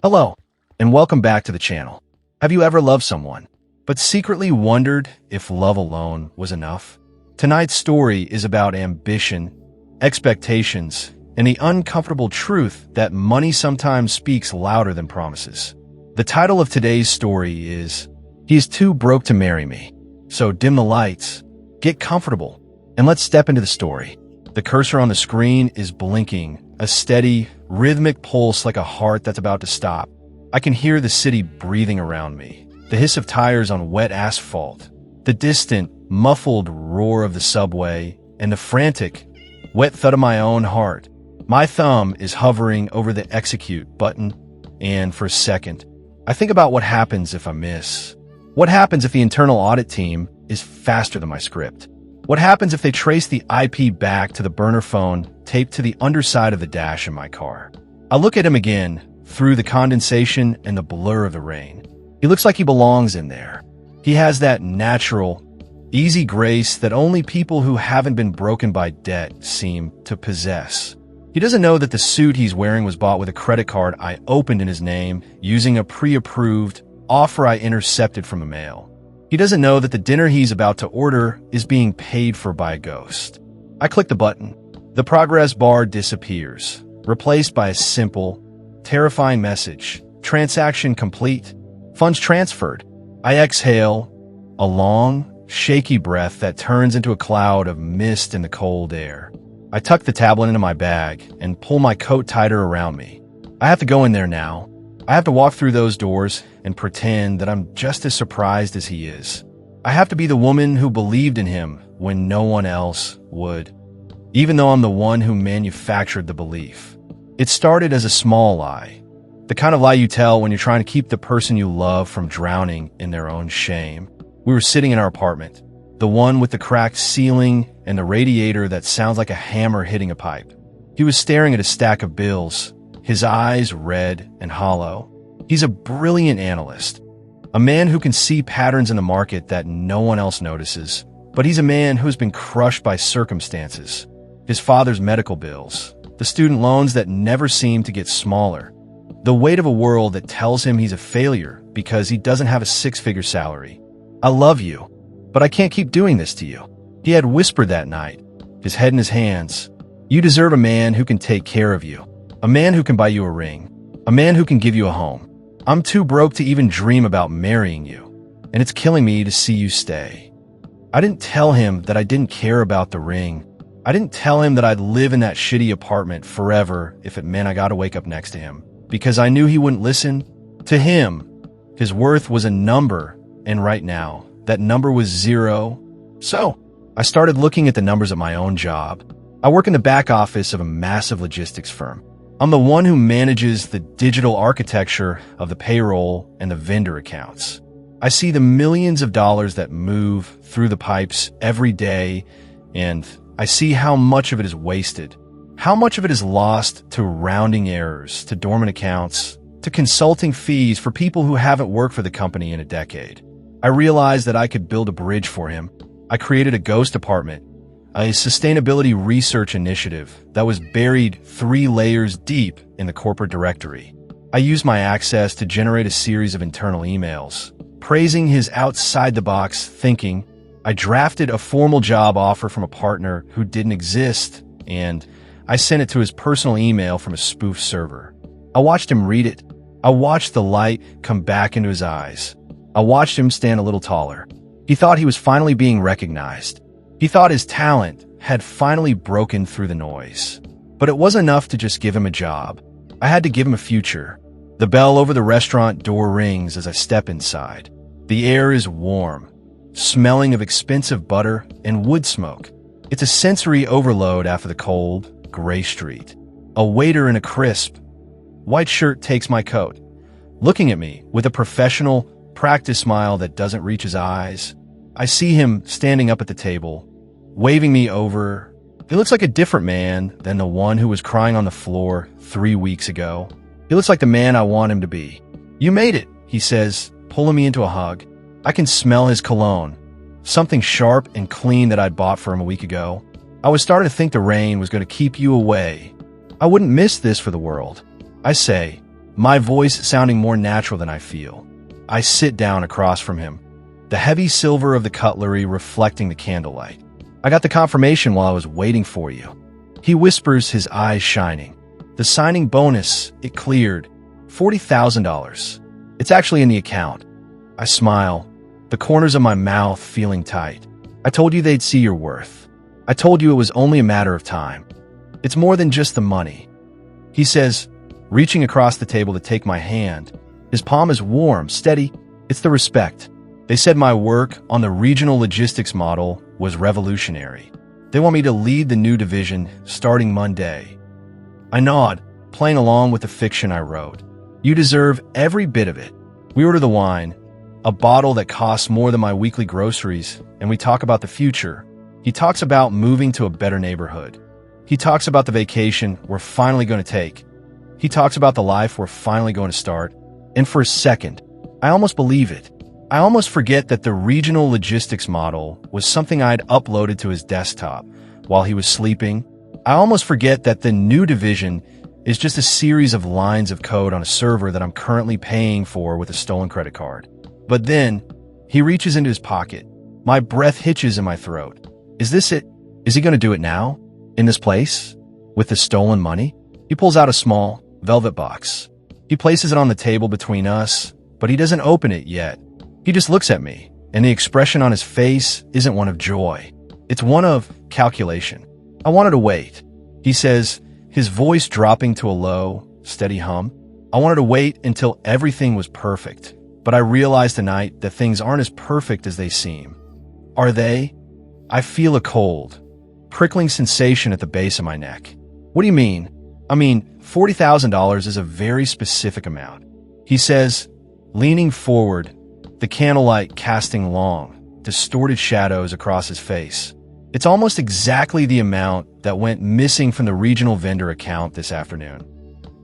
Hello, and welcome back to the channel. Have you ever loved someone, but secretly wondered if love alone was enough? Tonight's story is about ambition, expectations, and the uncomfortable truth that money sometimes speaks louder than promises. The title of today's story is, He's Too Broke to Marry Me. So dim the lights, get comfortable, and let's step into the story. The cursor on the screen is blinking, a steady, rhythmic pulse like a heart that's about to stop. I can hear the city breathing around me, the hiss of tires on wet asphalt, the distant, muffled roar of the subway, and the frantic, wet thud of my own heart. My thumb is hovering over the execute button, and for a second, I think about what happens if I miss. What happens if the internal audit team is faster than my script? What happens if they trace the IP back to the burner phone taped to the underside of the dash in my car? I look at him again, through the condensation and the blur of the rain. He looks like he belongs in there. He has that natural, easy grace that only people who haven't been broken by debt seem to possess. He doesn't know that the suit he's wearing was bought with a credit card I opened in his name using a pre-approved offer I intercepted from the mail. He doesn't know that the dinner he's about to order is being paid for by a ghost. I click the button. The progress bar disappears, replaced by a simple, terrifying message. Transaction complete. Funds transferred. I exhale, a long, shaky breath that turns into a cloud of mist in the cold air. I tuck the tablet into my bag and pull my coat tighter around me. I have to go in there now. I have to walk through those doors and pretend that I'm just as surprised as he is. I have to be the woman who believed in him when no one else would, even though I'm the one who manufactured the belief. It started as a small lie, the kind of lie you tell when you're trying to keep the person you love from drowning in their own shame. We were sitting in our apartment, the one with the cracked ceiling and the radiator that sounds like a hammer hitting a pipe. He was staring at a stack of bills, his eyes red and hollow. He's a brilliant analyst, a man who can see patterns in the market that no one else notices. But he's a man who's been crushed by circumstances. His father's medical bills, the student loans that never seem to get smaller, the weight of a world that tells him he's a failure because he doesn't have a six-figure salary. I love you, but I can't keep doing this to you. He had whispered that night, his head in his hands. You deserve a man who can take care of you, a man who can buy you a ring, a man who can give you a home. I'm too broke to even dream about marrying you, and it's killing me to see you stay. I didn't tell him that I didn't care about the ring. I didn't tell him that I'd live in that shitty apartment forever if it meant I got to wake up next to him, because I knew he wouldn't listen. To him, his worth was a number, and right now, that number was 0. So, I started looking at the numbers at my own job. I work in the back office of a massive logistics firm. I'm the one who manages the digital architecture of the payroll and the vendor accounts. I see the millions of dollars that move through the pipes every day, and I see how much of it is wasted, how much of it is lost to rounding errors, to dormant accounts, to consulting fees for people who haven't worked for the company in a decade. I realized that I could build a bridge for him. I created a ghost apartment, a sustainability research initiative that was buried 3 layers deep in the corporate directory. I used my access to generate a series of internal emails, praising his outside-the-box thinking. I drafted a formal job offer from a partner who didn't exist, and I sent it to his personal email from a spoof server. I watched him read it. I watched the light come back into his eyes. I watched him stand a little taller. He thought he was finally being recognized. He thought his talent had finally broken through the noise. But it wasn't enough to just give him a job. I had to give him a future. The bell over the restaurant door rings as I step inside. The air is warm, smelling of expensive butter and wood smoke. It's a sensory overload after the cold, gray street. A waiter in a crisp, white shirt takes my coat, looking at me with a professional, practiced smile that doesn't reach his eyes. I see him standing up at the table, waving me over. He looks like a different man than the one who was crying on the floor 3 weeks ago. He looks like the man I want him to be. You made it, he says, pulling me into a hug. I can smell his cologne, something sharp and clean that I'd bought for him a week ago. I was starting to think the rain was going to keep you away. I wouldn't miss this for the world. I say, my voice sounding more natural than I feel. I sit down across from him, the heavy silver of the cutlery reflecting the candlelight. I got the confirmation while I was waiting for you. He whispers, his eyes shining. The signing bonus, it cleared. $40,000. It's actually in the account. I smile, the corners of my mouth feeling tight. I told you they'd see your worth. I told you it was only a matter of time. It's more than just the money. He says, reaching across the table to take my hand. His palm is warm, steady. It's the respect. They said my work on the regional logistics model was revolutionary. They want me to lead the new division starting Monday. I nod, playing along with the fiction I wrote. You deserve every bit of it. We order the wine, a bottle that costs more than my weekly groceries, and we talk about the future. He talks about moving to a better neighborhood. He talks about the vacation we're finally going to take. He talks about the life we're finally going to start. And for a second, I almost believe it. I almost forget that the regional logistics model was something I'd uploaded to his desktop while he was sleeping. I almost forget that the new division is just a series of lines of code on a server that I'm currently paying for with a stolen credit card. But then, he reaches into his pocket. My breath hitches in my throat. Is this it? Is he going to do it now? In this place? With the stolen money? He pulls out a small, velvet box. He places it on the table between us, but he doesn't open it yet. He just looks at me, and the expression on his face isn't one of joy. It's one of calculation. I wanted to wait. He says, his voice dropping to a low, steady hum. I wanted to wait until everything was perfect, but I realized tonight that things aren't as perfect as they seem. Are they? I feel a cold, prickling sensation at the base of my neck. What do you mean? I mean, $40,000 is a very specific amount. He says, leaning forward, the candlelight casting long, distorted shadows across his face. It's almost exactly the amount that went missing from the regional vendor account this afternoon.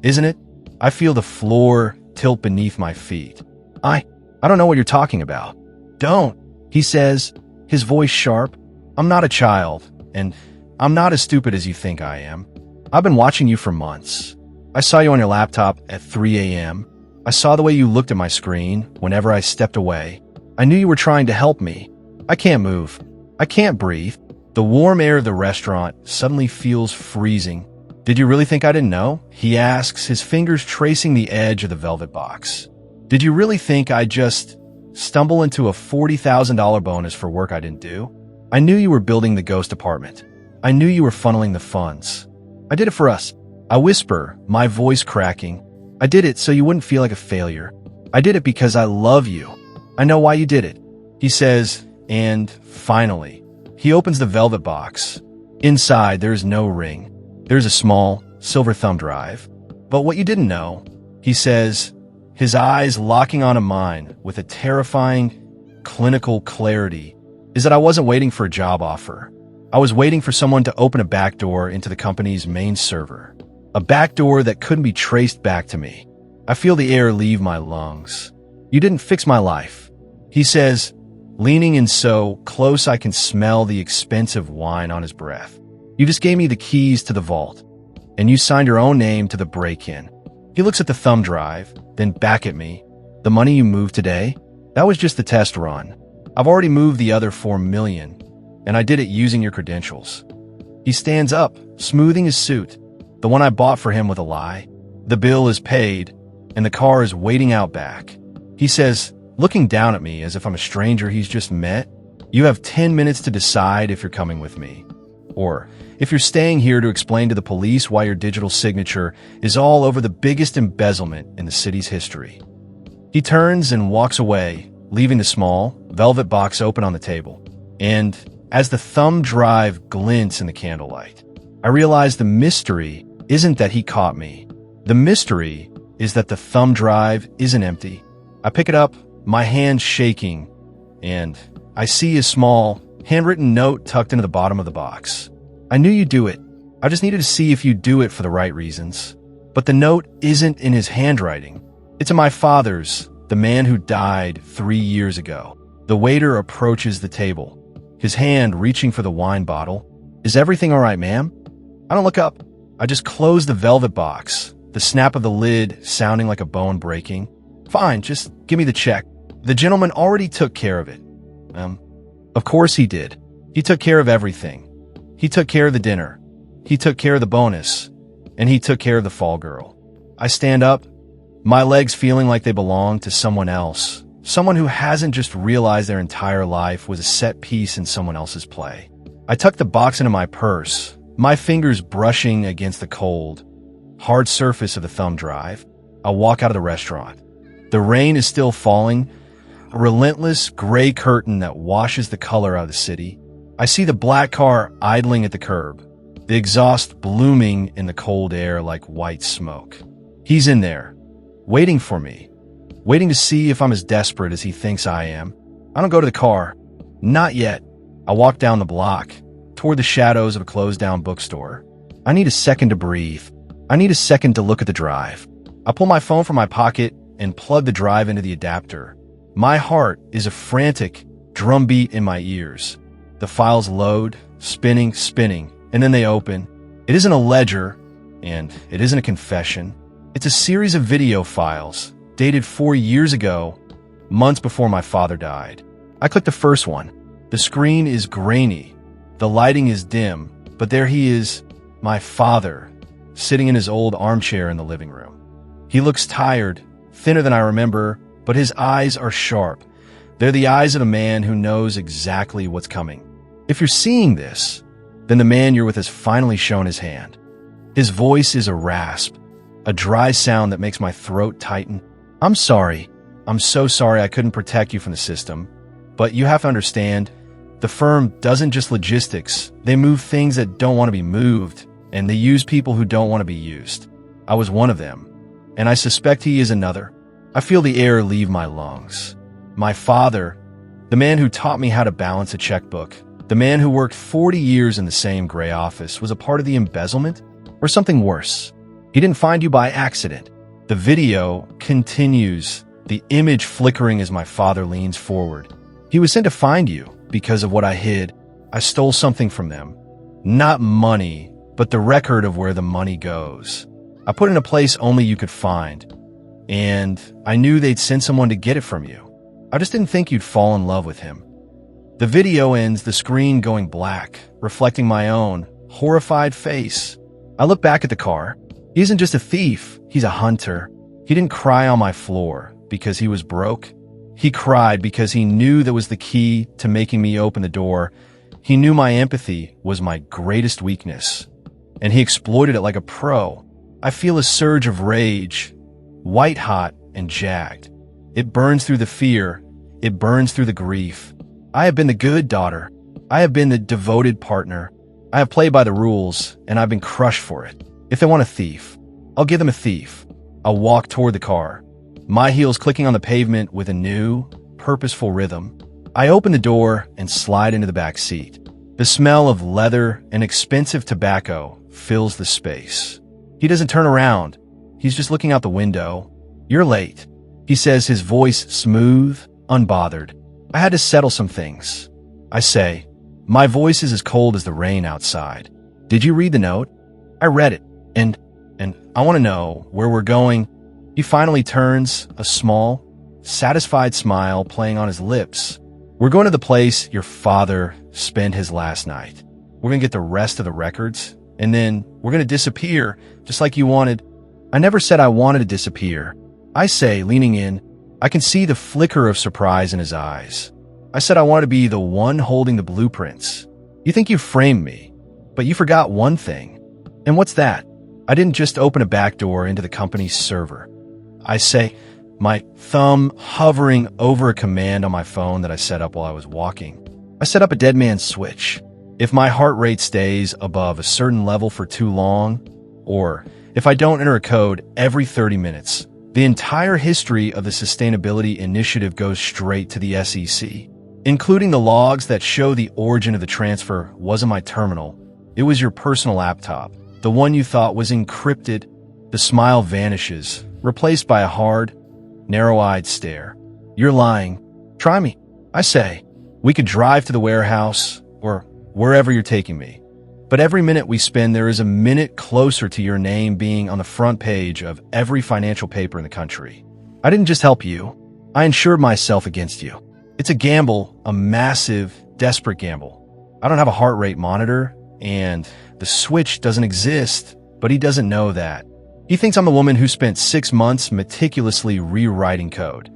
Isn't it? I feel the floor tilt beneath my feet. I don't know what you're talking about. Don't, he says, his voice sharp. I'm not a child, and I'm not as stupid as you think I am. I've been watching you for months. I saw you on your laptop at 3 a.m. I saw the way you looked at my screen whenever I stepped away. I knew you were trying to help me. I can't move. I can't breathe. The warm air of the restaurant suddenly feels freezing. Did you really think I didn't know? He asks, his fingers tracing the edge of the velvet box. Did you really think I'd just stumble into a $40,000 bonus for work I didn't do? I knew you were building the ghost apartment. I knew you were funneling the funds. I did it for us. I whisper, my voice cracking. I did it so you wouldn't feel like a failure. I did it because I love you. I know why you did it. He says, and finally, he opens the velvet box. Inside, there is no ring. There's a small, silver thumb drive. But what you didn't know, he says, his eyes locking onto mine with a terrifying, clinical clarity, is that I wasn't waiting for a job offer. I was waiting for someone to open a backdoor into the company's main server. A backdoor that couldn't be traced back to me. I feel the air leave my lungs. You didn't fix my life. He says, leaning in so close I can smell the expensive wine on his breath. You just gave me the keys to the vault, and you signed your own name to the break-in. He looks at the thumb drive, then back at me. The money you moved today? That was just the test run. I've already moved the other $4 million, and I did it using your credentials. He stands up, smoothing his suit, the one I bought for him with a lie. The bill is paid, and the car is waiting out back. He says, looking down at me as if I'm a stranger he's just met, you have 10 minutes to decide if you're coming with me, or if you're staying here to explain to the police why your digital signature is all over the biggest embezzlement in the city's history. He turns and walks away, leaving the small, velvet box open on the table. And as the thumb drive glints in the candlelight, I realize the mystery isn't that he caught me. The mystery is that the thumb drive isn't empty. I pick it up, my hand shaking, and I see a small, handwritten note tucked into the bottom of the box. I knew you'd do it. I just needed to see if you'd do it for the right reasons. But the note isn't in his handwriting. It's in my father's, the man who died 3 years ago. The waiter approaches the table, his hand reaching for the wine bottle. Is everything all right, ma'am? I don't look up. I just close the velvet box, the snap of the lid sounding like a bone breaking. Fine, just give me the check. The gentleman already took care of it. Of course he did. He took care of everything. He took care of the dinner. He took care of the bonus. And he took care of the fall girl. I stand up, my legs feeling like they belong to someone else. Someone who hasn't just realized their entire life was a set piece in someone else's play. I tuck the box into my purse, my fingers brushing against the cold, hard surface of the thumb drive. I walk out of the restaurant. The rain is still falling, a relentless gray curtain that washes the color out of the city. I see the black car idling at the curb, the exhaust blooming in the cold air like white smoke. He's in there, waiting for me, waiting to see if I'm as desperate as he thinks I am. I don't go to the car. Not yet. I walk down the block, toward the shadows of a closed-down bookstore. I need a second to breathe. I need a second to look at the drive. I pull my phone from my pocket and plug the drive into the adapter. My heart is a frantic drumbeat in my ears. The files load, spinning, and then they open. It isn't a ledger, and it isn't a confession. It's a series of video files, dated 4 years ago, months before my father died. I click the first one. The screen is grainy. The lighting is dim, but there he is, my father, sitting in his old armchair in the living room. He looks tired, thinner than I remember, but his eyes are sharp. They're the eyes of a man who knows exactly what's coming. If you're seeing this, then the man you're with has finally shown his hand. His voice is a rasp, a dry sound that makes my throat tighten. I'm sorry. I'm so sorry I couldn't protect you from the system. But you have to understand, the firm doesn't just logistics. They move things that don't want to be moved, and they use people who don't want to be used. I was one of them, and I suspect he is another. I feel the air leave my lungs. My father, the man who taught me how to balance a checkbook, the man who worked 40 years in the same gray office, was a part of the embezzlement, or something worse. He didn't find you by accident. The video continues, the image flickering as my father leans forward. He was sent to find you because of what I hid. I stole something from them. Not money, but the record of where the money goes. I put it in a place only you could find. And I knew they'd send someone to get it from you. I just didn't think you'd fall in love with him. The video ends, the screen going black, reflecting my own horrified face. I look back at the car. He isn't just a thief, he's a hunter. He didn't cry on my floor because he was broke. He cried because he knew that was the key to making me open the door. He knew my empathy was my greatest weakness, and he exploited it like a pro. I feel a surge of rage, white hot and jagged. It burns through the fear. It burns through the grief. I have been the good daughter. I have been the devoted partner. I have played by the rules, and I've been crushed for it. If they want a thief, I'll give them a thief. I'll walk toward the car, my heels clicking on the pavement with a new, purposeful rhythm. I open the door and slide into the back seat. The smell of leather and expensive tobacco fills the space. He doesn't turn around. He's just looking out the window. You're late, he says, his voice smooth, unbothered. I had to settle some things. I say, my voice is as cold as the rain outside. Did you read the note? I read it, and I want to know where we're going. He finally turns, a small, satisfied smile playing on his lips. We're going to the place your father spent his last night. We're going to get the rest of the records, and then we're going to disappear, just like you wanted. I never said I wanted to disappear. I say, leaning in, I can see the flicker of surprise in his eyes. I said I wanted to be the one holding the blueprints. You think you framed me, but you forgot one thing. And what's that? I didn't just open a back door into the company's server. I say, my thumb hovering over a command on my phone that I set up while I was walking. I set up a dead man switch. If my heart rate stays above a certain level for too long, or if I don't enter a code every 30 minutes, the entire history of the sustainability initiative goes straight to the SEC, including the logs that show the origin of the transfer wasn't my terminal. It was your personal laptop, the one you thought was encrypted. The smile vanishes, replaced by a hard, narrow-eyed stare. You're lying. Try me. I say, we could drive to the warehouse or wherever you're taking me. But But every minute we spend there is a minute closer to your name being on the front page of every financial paper in the country. I didn't just help you. I insured myself against you. It's a gamble, a massive, desperate gamble. I don't have a heart rate monitor, and the switch doesn't exist, but he doesn't know that. He thinks I'm the woman who spent 6 months meticulously rewriting code.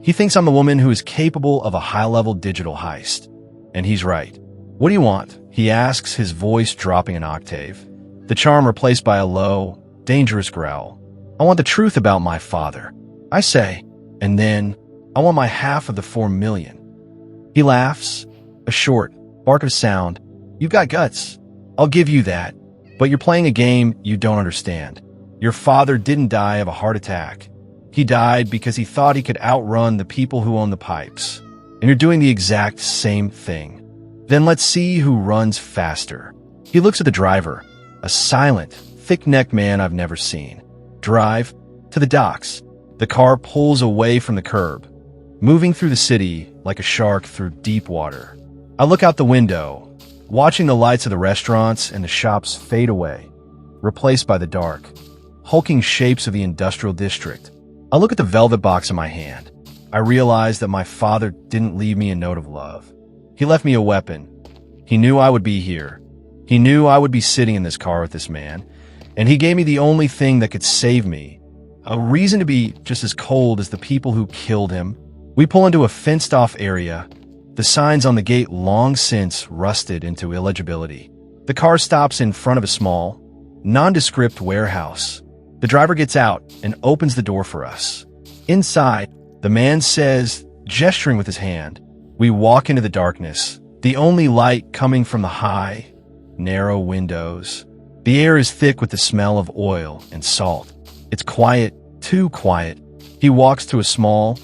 He thinks I'm the woman who is capable of a high-level digital heist. And he's right. What do you want? He asks, his voice dropping an octave. The charm replaced by a low, dangerous growl. I want the truth about my father, I say, and then I want my half of the 4 million. He laughs, a short, bark of sound. You've got guts. I'll give you that. But you're playing a game you don't understand. Your father didn't die of a heart attack. He died because he thought he could outrun the people who own the pipes. And you're doing the exact same thing. Then let's see who runs faster. He looks at the driver, a silent, thick-necked man I've never seen. Drive to the docks. The car pulls away from the curb, moving through the city like a shark through deep water. I look out the window, watching the lights of the restaurants and the shops fade away, replaced by the dark, hulking shapes of the industrial district. I look at the velvet box in my hand. I realize that my father didn't leave me a note of love. He left me a weapon. He knew I would be here. He knew I would be sitting in this car with this man, and he gave me the only thing that could save me, a reason to be just as cold as the people who killed him. We pull into a fenced-off area, the signs on the gate long since rusted into illegibility. The car stops in front of a small, nondescript warehouse. The driver gets out and opens the door for us. Inside, the man says, gesturing with his hand, we walk into the darkness, the only light coming from the high, narrow windows. The air is thick with the smell of oil and salt. It's quiet, too quiet. He walks to a small,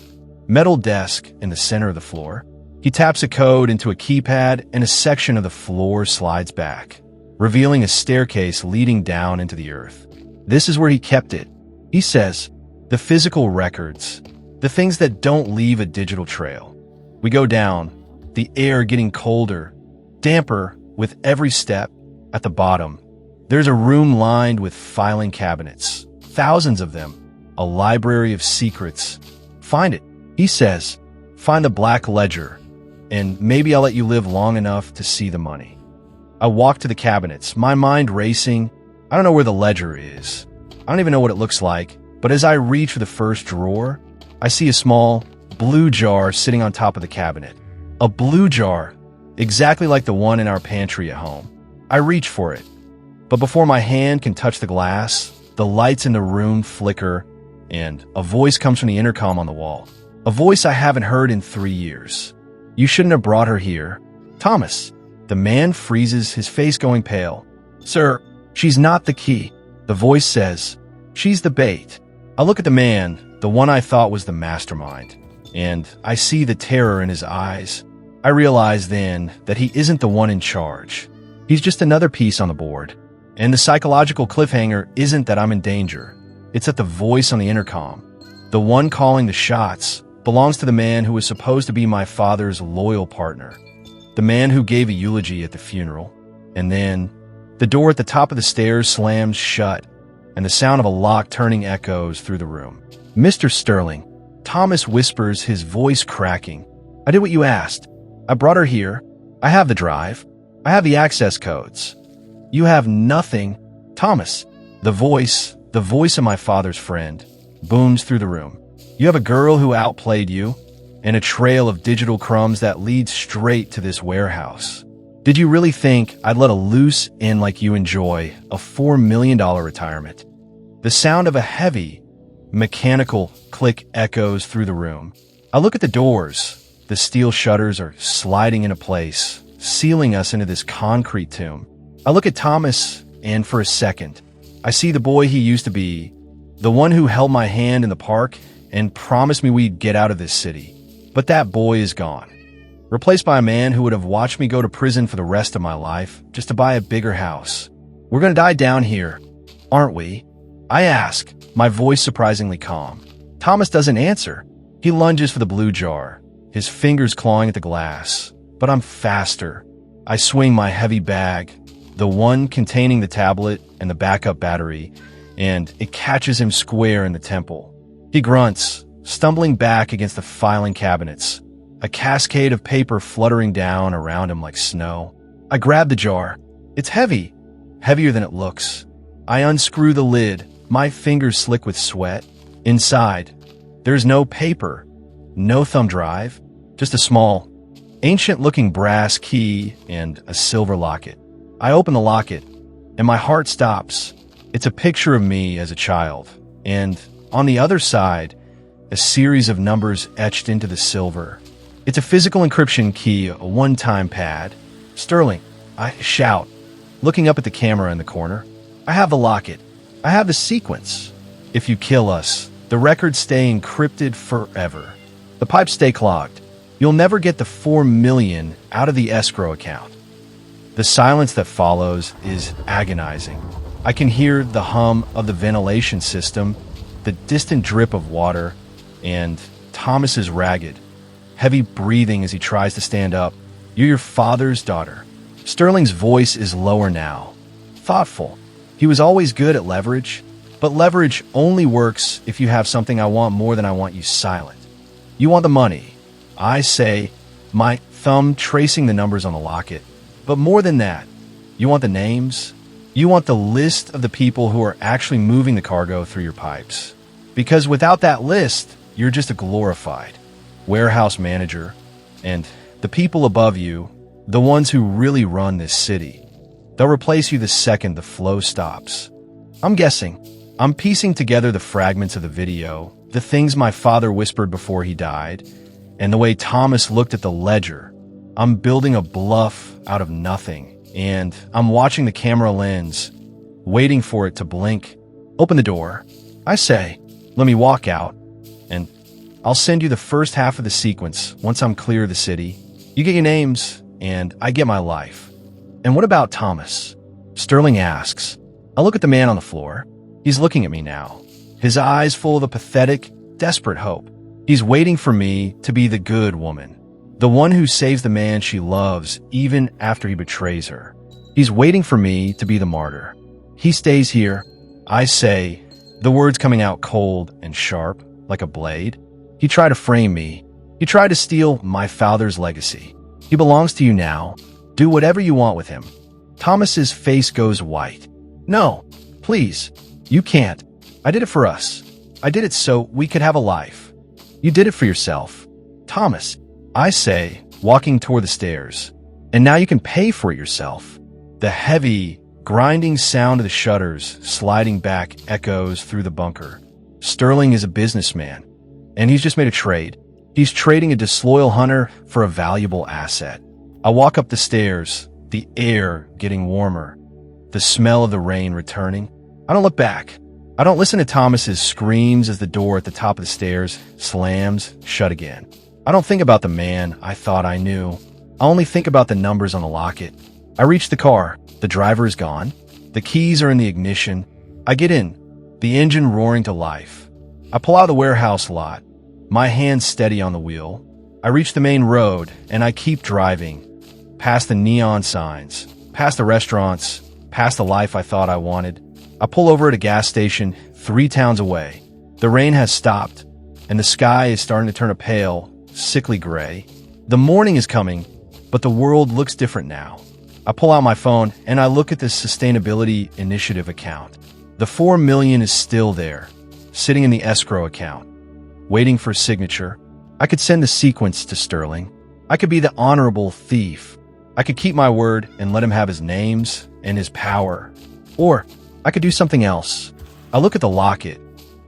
metal desk in the center of the floor. He taps a code into a keypad and a section of the floor slides back, revealing a staircase leading down into the earth. This is where he kept it. He says, the physical records, the things that don't leave a digital trail. We go down, the air getting colder, damper with every step. At the bottom, there's a room lined with filing cabinets, thousands of them, a library of secrets. Find it, he says. Find the black ledger, and maybe I'll let you live long enough to see the money. I walk to the cabinets, my mind racing. I don't know where the ledger is. I don't even know what it looks like, but as I reach for the first drawer, I see a small, blue jar sitting on top of the cabinet. A blue jar, exactly like the one in our pantry at home. I reach for it, but before my hand can touch the glass, the lights in the room flicker, and a voice comes from the intercom on the wall. A voice I haven't heard in 3 years. You shouldn't have brought her here. Thomas. The man freezes, his face going pale. Sir, she's not the key. The voice says, she's the bait. I look at the man, the one I thought was the mastermind, and I see the terror in his eyes. I realize then that he isn't the one in charge. He's just another piece on the board. And the psychological cliffhanger isn't that I'm in danger. It's that the voice on the intercom, the one calling the shots, belongs to the man who was supposed to be my father's loyal partner. The man who gave a eulogy at the funeral. And then, the door at the top of the stairs slams shut, and the sound of a lock turning echoes through the room. Mr. Sterling, Thomas whispers, his voice cracking. I did what you asked. I brought her here. I have the drive. I have the access codes. You have nothing. Thomas, the voice of my father's friend, booms through the room. You have a girl who outplayed you, and a trail of digital crumbs that leads straight to this warehouse. Did you really think I'd let a loose end like you enjoy a $4 million retirement? The sound of a heavy, mechanical click echoes through the room. I look at the doors. The steel shutters are sliding into place, sealing us into this concrete tomb. I look at Thomas, and for a second, I see the boy he used to be, the one who held my hand in the park and promised me we'd get out of this city. But that boy is gone, replaced by a man who would have watched me go to prison for the rest of my life just to buy a bigger house. We're gonna die down here, aren't we? I ask, my voice surprisingly calm. Thomas doesn't answer. He lunges for the blue jar, his fingers clawing at the glass. But I'm faster. I swing my heavy bag, the one containing the tablet and the backup battery, and it catches him square in the temple. He grunts, stumbling back against the filing cabinets, a cascade of paper fluttering down around him like snow. I grab the jar. It's heavy, heavier than it looks. I unscrew the lid, my fingers slick with sweat. Inside, there's no paper, no thumb drive, just a small, ancient-looking brass key and a silver locket. I open the locket, and my heart stops. It's a picture of me as a child, and on the other side, a series of numbers etched into the silver. It's a physical encryption key, a one-time pad. Sterling, I shout, looking up at the camera in the corner. I have the locket. I have the sequence. If you kill us, the records stay encrypted forever. The pipes stay clogged. You'll never get the $4 million out of the escrow account. The silence that follows is agonizing. I can hear the hum of the ventilation system, the distant drip of water, and Thomas's ragged, heavy breathing as he tries to stand up. You're your father's daughter. Sterling's voice is lower now, thoughtful. He was always good at leverage, but leverage only works if you have something I want more than I want you silent. You want the money, I say, my thumb tracing the numbers on the locket. But more than that, you want the names. You want the list of the people who are actually moving the cargo through your pipes. Because without that list, you're just a glorified warehouse manager. And the people above you, the ones who really run this city, they'll replace you the second the flow stops. I'm guessing. I'm piecing together the fragments of the video, the things my father whispered before he died, and the way Thomas looked at the ledger. I'm building a bluff out of nothing, and I'm watching the camera lens, waiting for it to blink. Open the door. I say, let me walk out, and I'll send you the first half of the sequence once I'm clear of the city. You get your names, and I get my life. And what about Thomas? Sterling asks. I look at the man on the floor. He's looking at me now, his eyes full of a pathetic, desperate hope. He's waiting for me to be the good woman, the one who saves the man she loves even after he betrays her. He's waiting for me to be the martyr. He stays here, I say, the words coming out cold and sharp, like a blade. He tried to frame me. He tried to steal my father's legacy. He belongs to you now. Do whatever you want with him. Thomas's face goes white. No, please, you can't. I did it for us. I did it so we could have a life. You did it for yourself. Thomas, I say, walking toward the stairs. And now you can pay for it yourself. The heavy, grinding sound of the shutters sliding back echoes through the bunker. Sterling is a businessman, and he's just made a trade. He's trading a disloyal hunter for a valuable asset. I walk up the stairs, the air getting warmer, the smell of the rain returning. I don't look back. I don't listen to Thomas's screams as the door at the top of the stairs slams shut again. I don't think about the man I thought I knew. I only think about the numbers on the locket. I reach the car. The driver is gone. The keys are in the ignition. I get in, the engine roaring to life. I pull out of the warehouse lot, my hands steady on the wheel. I reach the main road, and I keep driving, past the neon signs, past the restaurants, past the life I thought I wanted. I pull over at a gas station 3 towns away. The rain has stopped, and the sky is starting to turn a pale, sickly gray. The morning is coming, but the world looks different now. I pull out my phone, and I look at the Sustainability Initiative account. The $4 million is still there, sitting in the escrow account, waiting for a signature. I could send the sequence to Sterling. I could be the honorable thief. I could keep my word and let him have his names and his power. Or I could do something else. I look at the locket,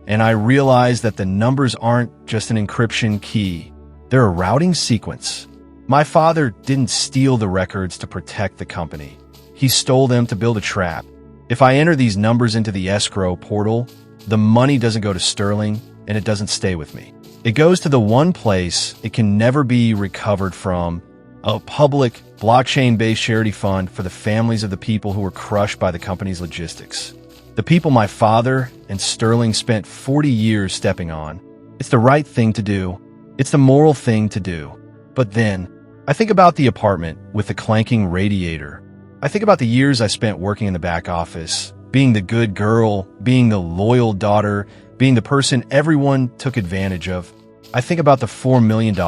and I realize that the numbers aren't just an encryption key. They're a routing sequence. My father didn't steal the records to protect the company. He stole them to build a trap. If I enter these numbers into the escrow portal, the money doesn't go to Sterling, and it doesn't stay with me. It goes to the one place it can never be recovered from, a public, blockchain-based charity fund for the families of the people who were crushed by the company's logistics. The people my father and Sterling spent 40 years stepping on. It's the right thing to do. It's the moral thing to do. But then, I think about the apartment with the clanking radiator, I think about the years I spent working in the back office, being the good girl, being the loyal daughter, being the person everyone took advantage of. I think about the $4 million,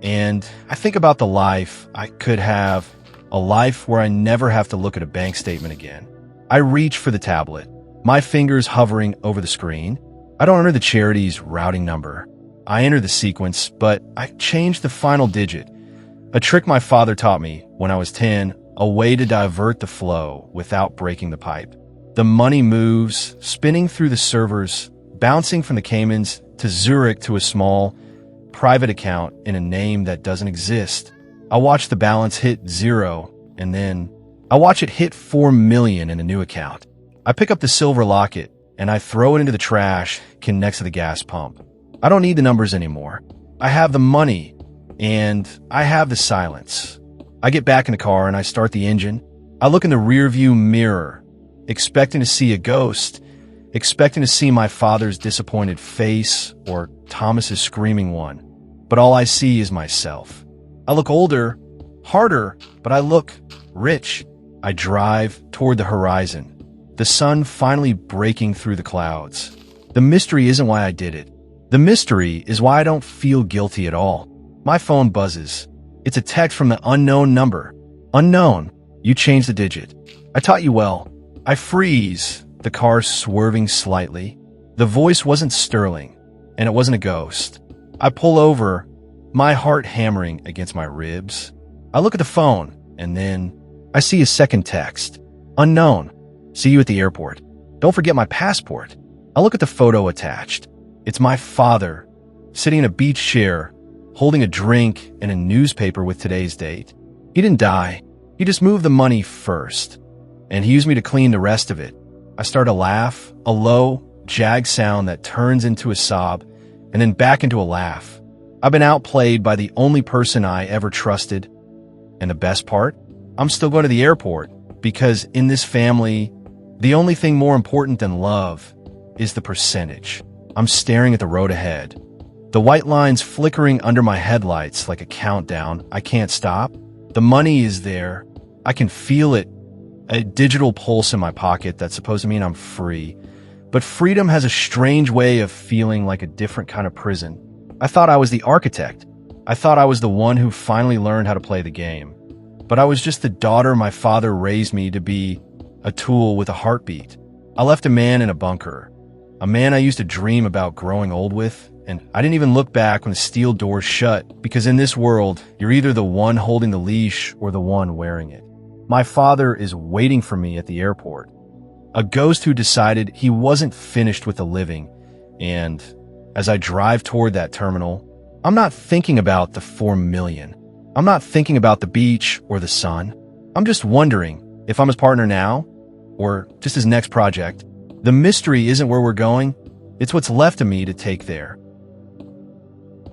and I think about the life I could have, a life where I never have to look at a bank statement again. I reach for the tablet, my fingers hovering over the screen. I don't enter the charity's routing number. I enter the sequence, but I change the final digit. A trick my father taught me when I was 10, a way to divert the flow without breaking the pipe. The money moves, spinning through the servers, bouncing from the Caymans to Zurich to a small, private account in a name that doesn't exist. I watch the balance hit 0, and then I watch it hit 4 million in a new account. I pick up the silver locket, and I throw it into the trash can next to the gas pump. I don't need the numbers anymore. I have the money, and I have the silence. I get back in the car and I start the engine. I look in the rearview mirror, expecting to see a ghost, expecting to see my father's disappointed face or Thomas's screaming one. But all I see is myself. I look older, harder, but I look rich. I drive toward the horizon, the sun finally breaking through the clouds. The mystery isn't why I did it. The mystery is why I don't feel guilty at all. My phone buzzes. It's a text from the unknown number. Unknown, you changed the digit. I taught you well. I freeze, the car swerving slightly. The voice wasn't sterling, and it wasn't a ghost. I pull over, my heart hammering against my ribs. I look at the phone, and then I see a second text. Unknown, see you at the airport. Don't forget my passport. I look at the photo attached. It's my father, sitting in a beach chair, holding a drink and a newspaper with today's date. He didn't die. He just moved the money first, and he used me to clean the rest of it. I start to laugh, a low, jag sound that turns into a sob, and then back into a laugh. I've been outplayed by the only person I ever trusted. And the best part? I'm still going to the airport, because in this family, the only thing more important than love is the percentage. I'm staring at the road ahead. The white lines flickering under my headlights like a countdown. I can't stop. The money is there. I can feel it. A digital pulse in my pocket that's supposed to mean I'm free. But freedom has a strange way of feeling like a different kind of prison. I thought I was the architect. I thought I was the one who finally learned how to play the game. But I was just the daughter my father raised me to be, a tool with a heartbeat. I left a man in a bunker. A man I used to dream about growing old with, and I didn't even look back when the steel doors shut, because in this world, you're either the one holding the leash or the one wearing it. My father is waiting for me at the airport. A ghost who decided he wasn't finished with the living, and as I drive toward that terminal, I'm not thinking about the 4 million. I'm not thinking about the beach or the sun. I'm just wondering if I'm his partner now, or just his next project. The mystery isn't where we're going, it's what's left of me to take there.